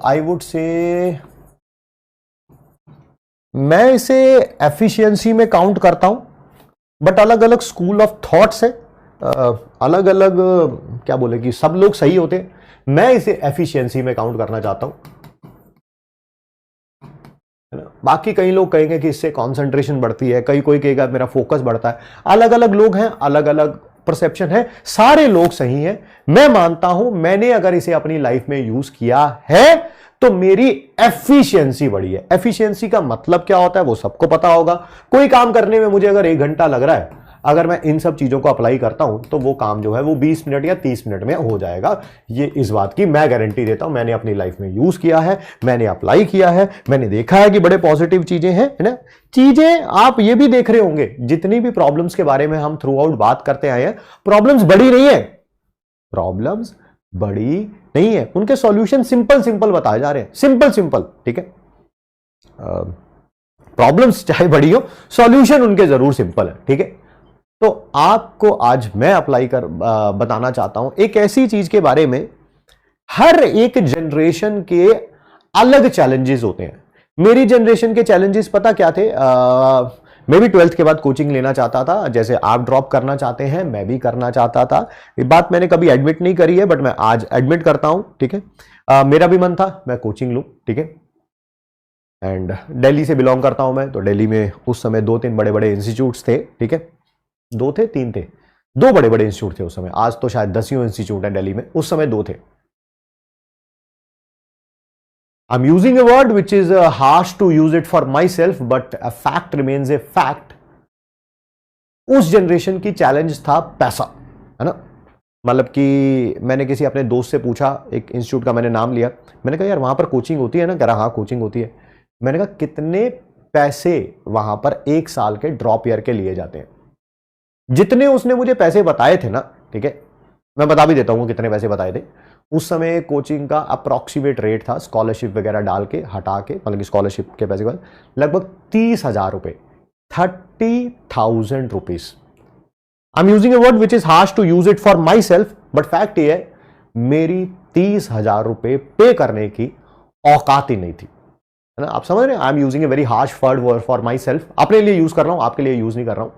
I would say मैं इसे efficiency में काउंट करता हूं, बट अलग अलग स्कूल ऑफ थॉट्स है, अलग अलग क्या बोले कि सब लोग सही होते हैं। मैं इसे एफिशिएंसी में काउंट करना चाहता हूं, है ना। बाकी कई लोग कहेंगे कि इससे कंसंट्रेशन बढ़ती है, कोई कहेगा मेरा फोकस बढ़ता है। अलग अलग लोग हैं, अलग अलग परसेप्शन है, सारे लोग सही हैं। मैं मानता हूं मैंने अगर इसे अपनी लाइफ में यूज किया है तो मेरी एफिशिएंसी बढ़ी है। एफिशिएंसी का मतलब क्या होता है वो सबको पता होगा। कोई काम करने में मुझे अगर 1 घंटा लग रहा है, अगर मैं इन सब चीजों को अप्लाई करता हूं तो वो काम जो है वो 20 मिनट या 30 मिनट में हो जाएगा। ये इस बात की मैं गारंटी देता हूं, मैंने अपनी लाइफ में यूज किया है, मैंने अप्लाई किया है, मैंने देखा है कि बड़े पॉजिटिव चीजें हैं, है ना। चीजें आप ये भी देख रहे होंगे, जितनी भी प्रॉब्लम्स के बारे में हम थ्रू आउट बात करते आए हैं, प्रॉब्लम्स बड़ी नहीं है, प्रॉब्लम्स बड़ी नहीं है, उनके सॉल्यूशन सिंपल सिंपल बताए जा रहे हैं, सिंपल सिंपल, ठीक है। प्रॉब्लम्स चाहे बड़ी हो, सॉल्यूशन उनके जरूर सिंपल है, ठीक है। तो आपको आज मैं अप्लाई कर बताना चाहता हूं एक ऐसी चीज के बारे में, हर एक जनरेशन के अलग चैलेंजेस होते हैं। मेरी जनरेशन के चैलेंजेस पता क्या थे? मैं भी 12th के बाद कोचिंग लेना चाहता था, जैसे आप ड्रॉप करना चाहते हैं मैं भी करना चाहता था। ये बात मैंने कभी एडमिट नहीं करी है, बट मैं आज एडमिट करता हूं, ठीक है। मेरा भी मन था मैं कोचिंग लूं, ठीक है। एंड दिल्ली से बिलोंग करता हूं मैं, तो दिल्ली में उस समय 2-3 बड़े बड़े इंस्टीट्यूट्स थे, ठीक है। 2 थे 3 थे, 2 बड़े बड़े इंस्टीट्यूट थे उस समय। आज तो शायद 10 इंस्टीट्यूट है दिल्ली में, उस समय 2 थे। I'm using a word which is harsh to use it for myself, but a fact remains a fact. उस जनरेशन की चैलेंज था पैसा, है ना। मतलब कि मैंने किसी अपने दोस्त से पूछा, एक इंस्टीट्यूट का मैंने नाम लिया, मैंने कहा यार वहां पर कोचिंग होती है ना? कह रहा हाँ कोचिंग होती है। मैंने कहा कितने पैसे वहां पर 1 साल के ड्रॉप ईयर के लिए जाते हैं? जितने उसने मुझे पैसे बताए थे ना, ठीक है, मैं बता भी देता हूं कितने पैसे बताए थे। उस समय कोचिंग का अप्रॉक्सीमेट रेट था, स्कॉलरशिप वगैरह डाल के हटा के, मतलब कि स्कॉलरशिप के पैसे के बाद लगभग 30,000 रुपए, 30,000 rupees. I am using a word which is harsh to use it for myself, but fact ये है मेरी 30,000 रुपए पे करने की औकात ही नहीं थी, है ना। आप समझ रहे हैं? आई am using a very harsh word for my self, अपने लिए यूज कर रहा हूं, आपके लिए यूज नहीं कर रहा हूं।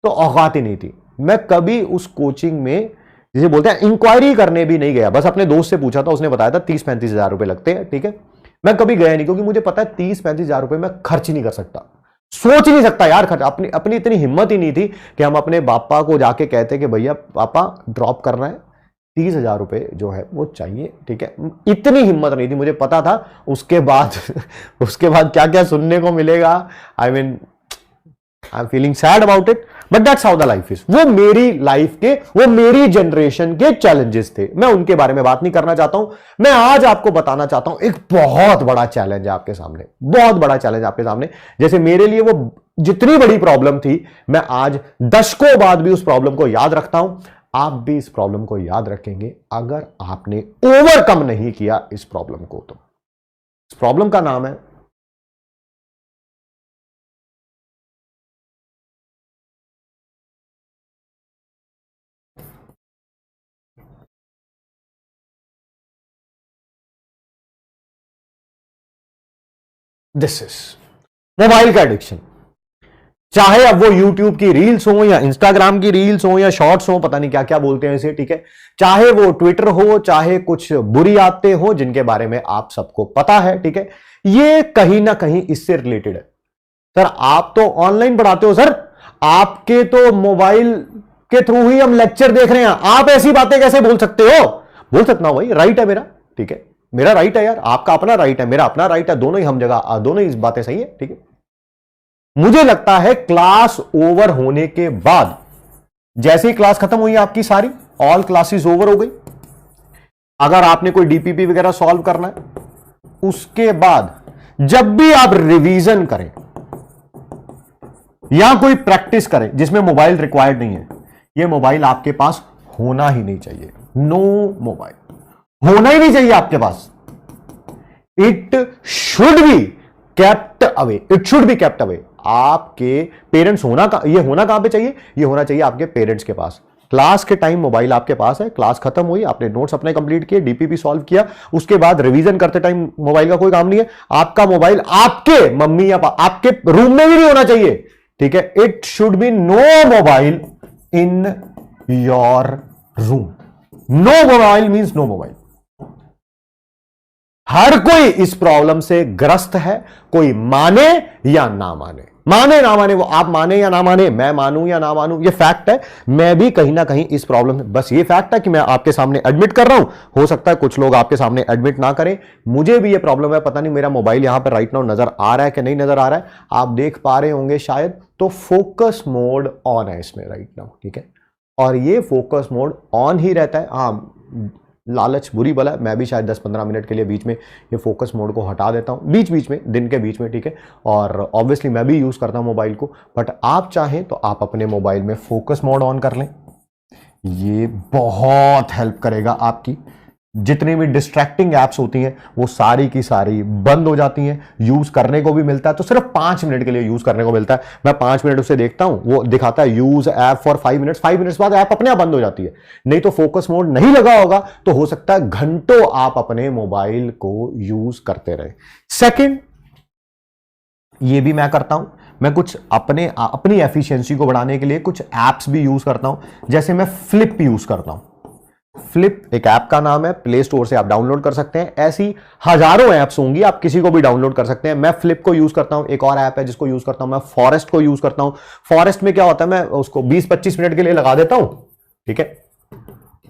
तो औकात ही नहीं थी। मैं कभी उस कोचिंग में जिसे बोलते हैं इंक्वायरी करने भी नहीं गया, बस अपने दोस्त से पूछा था, उसने बताया था 30-35 हजार रुपए लगते हैं, ठीक है। मैं कभी गया नहीं, क्योंकि मुझे पता है 30-35 हजार रुपए मैं खर्च ही नहीं कर सकता, सोच ही नहीं सकता यार खर्च। अपनी इतनी हिम्मत ही नहीं थी कि हम अपने पापा को जाके कहते कि भैया पापा ड्रॉप करना है, 30,000 रुपए जो है वो चाहिए, ठीक है। इतनी हिम्मत नहीं थी, मुझे पता था उसके बाद क्या क्या सुनने को मिलेगा। I am feeling sad about it, but that's how the life is. वो मेरी लाइफ के, वो मेरी जनरेशन के चैलेंजेस थे, मैं उनके बारे में बात नहीं करना चाहता हूं। मैं आज आपको बताना चाहता हूं एक बहुत बड़ा चैलेंज है आपके सामने, बहुत बड़ा चैलेंज आपके सामने। जैसे मेरे लिए वो जितनी बड़ी प्रॉब्लम थी, मैं आज दशकों बाद भी उस प्रॉब्लम को याद रखता हूं। आप भी इस प्रॉब्लम को याद रखेंगे अगर आपने ओवरकम नहीं किया इस प्रॉब्लम को। तो इस प्रॉब्लम का नाम है दिस इज मोबाइल का एडिक्शन। चाहे अब वो यूट्यूब की रील्स हो या इंस्टाग्राम की रील्स हो या शॉर्ट्स हो, पता नहीं क्या क्या बोलते हैं इसे, ठीक है। चाहे वो ट्विटर हो, चाहे कुछ बुरी आदतें हो जिनके बारे में आप सबको पता है, ठीक है। ये कहीं ना कहीं इससे रिलेटेड है। सर आप तो ऑनलाइन पढ़ाते हो, सर आपके तो मोबाइल के थ्रू ही हम लेक्चर देख रहे हैं, आप ऐसी बातें कैसे बोल सकते हो? बोल सकता हूं भाई, राइट है मेरा, ठीक है। मेरा राइट है यार, आपका अपना राइट है, मेरा अपना राइट है, दोनों ही हम जगह, दोनों ही बातें सही है, ठीक है। मुझे लगता है क्लास ओवर होने के बाद, जैसे ही क्लास खत्म हुई आपकी सारी, ऑल क्लासेस ओवर हो गई, अगर आपने कोई डीपीपी वगैरह सॉल्व करना है, उसके बाद जब भी आप रिवीजन करें या कोई प्रैक्टिस करें जिसमें मोबाइल रिक्वायर्ड नहीं है, यह मोबाइल आपके पास होना ही नहीं चाहिए। नो मोबाइल होना ही नहीं चाहिए आपके पास। It should be kept away, it should be kept away. आपके पेरेंट्स होना, ये होना कहां पे चाहिए? ये होना चाहिए आपके पेरेंट्स के पास। क्लास के टाइम मोबाइल आपके पास है, क्लास खत्म हुई, आपने नोट्स अपने कंप्लीट किए, डीपीपी सॉल्व किया, उसके बाद रिवीजन करते टाइम मोबाइल का कोई काम नहीं है। आपका मोबाइल आपके मम्मी या आपके रूम में भी नहीं होना चाहिए, ठीक है। It should be no mobile in your room. No mobile means no mobile. हर कोई इस प्रॉब्लम से ग्रस्त है, कोई माने या ना माने, माने ना माने, वो आप माने या ना माने, मैं मानूं या ना मानूं, ये फैक्ट है। मैं भी कहीं ना कहीं इस प्रॉब्लम, बस ये फैक्ट है कि मैं आपके सामने एडमिट कर रहा हूं। हो सकता है कुछ लोग आपके सामने एडमिट ना करें, मुझे भी ये प्रॉब्लम है। पता नहीं मेरा मोबाइल यहां पर राइट नाउ नजर आ रहा है कि नहीं नजर आ रहा है, आप देख पा रहे होंगे शायद। तो फोकस मोड ऑन है इसमें राइट नाउ, ठीक है। और ये फोकस मोड ऑन ही रहता है। हाँ, लालच बुरी बला है, मैं भी शायद 10-15 मिनट के लिए बीच में ये फोकस मोड को हटा देता हूं, बीच बीच में, दिन के बीच में, ठीक है। और ऑब्वियसली मैं भी यूज करता हूं मोबाइल को, बट आप चाहें तो आप अपने मोबाइल में फोकस मोड ऑन कर लें। ये बहुत हेल्प करेगा आपकी। जितनी भी डिस्ट्रैक्टिंग एप्स होती हैं वो सारी की सारी बंद हो जाती हैं, यूज करने को भी मिलता है। तो सिर्फ 5 मिनट के लिए यूज करने को मिलता है। मैं 5 मिनट उसे देखता हूं, वो दिखाता है use app for 5 minutes. 5 minutes बाद ऐप अपने आप बंद हो जाती है। नहीं तो फोकस मोड नहीं लगा होगा तो हो सकता है घंटों आप अपने मोबाइल को यूज करते रहे। सेकेंड, ये भी मैं करता हूं, मैं कुछ अपनी एफिशिएंसी को बढ़ाने के लिए कुछ एप्स भी यूज करता हूं। जैसे मैं फ्लिप यूज करता हूं। फ्लिप एक ऐप का नाम है, प्ले स्टोर से आप डाउनलोड कर सकते हैं। ऐसी हजारों ऐप्स होंगी, आप किसी को भी डाउनलोड कर सकते हैं। मैं फ्लिप को यूज करता हूं। एक और ऐप है जिसको यूज करता हूं मैं, फॉरेस्ट को यूज करता हूं। फॉरेस्ट में क्या होता है, मैं उसको 20-25 मिनट के लिए लगा देता हूं, ठीक है।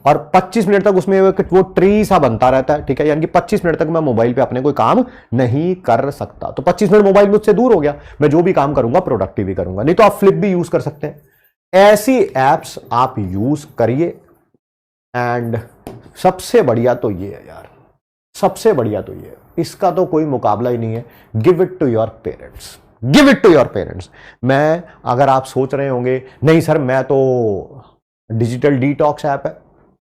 और 25 मिनट तक उसमें वो ट्री सा बनता रहता है, ठीक है। यानी कि 25 मिनट तक मैं मोबाइल पे अपने कोई काम नहीं कर सकता। तो 25 मिनट मोबाइल मुझसे दूर हो गया, मैं जो भी काम करूंगा प्रोडक्टिव ही करूंगा। नहीं तो आप फ्लिप भी यूज कर सकते हैं। ऐसी एप्स आप यूज करिए। एंड सबसे बढ़िया तो ये है यार, सबसे बढ़िया तो ये है, इसका तो कोई मुकाबला ही नहीं है। Give it to your parents, give it to your parents. मैं, अगर आप सोच रहे होंगे नहीं सर मैं तो डिजिटल डिटॉक्स ऐप है,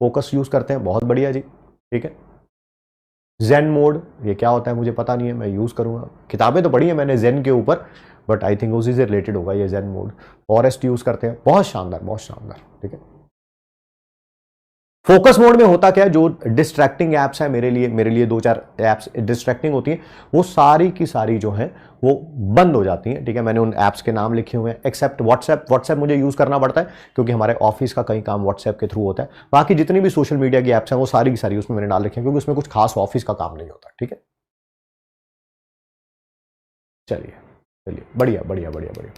फोकस यूज करते हैं, बहुत बढ़िया जी, ठीक है। जेन मोड, ये क्या होता है मुझे पता नहीं है, मैं यूज करूंगा। किताबें तो पढ़ी है मैंने जेन के ऊपर, बट आई थिंक उसी से रिलेटेड होगा ये जेन मोड। फॉरेस्ट यूज करते हैं, बहुत शानदार, बहुत शानदार, ठीक है। फोकस मोड में होता क्या है, जो डिस्ट्रैक्टिंग एप्स है मेरे लिए 2-4 एप्स डिस्ट्रैक्टिंग होती हैं, वो सारी की सारी जो हैं वो बंद हो जाती हैं, ठीक है। मैंने उन एप्स के नाम लिखे हुए हैं, एक्सेप्ट व्हाट्सएप। व्हाट्सएप मुझे यूज करना पड़ता है क्योंकि हमारे ऑफिस का कई काम व्हाट्सएप के थ्रू होता है। बाकी जितनी भी सोशल मीडिया की एप्स हैं वो सारी की सारी उसमें मैंने डाल रखी हैं, क्योंकि उसमें कुछ खास ऑफिस का काम नहीं होता, ठीक है। चलिए चलिए, बढ़िया बढ़िया बढ़िया बढ़िया।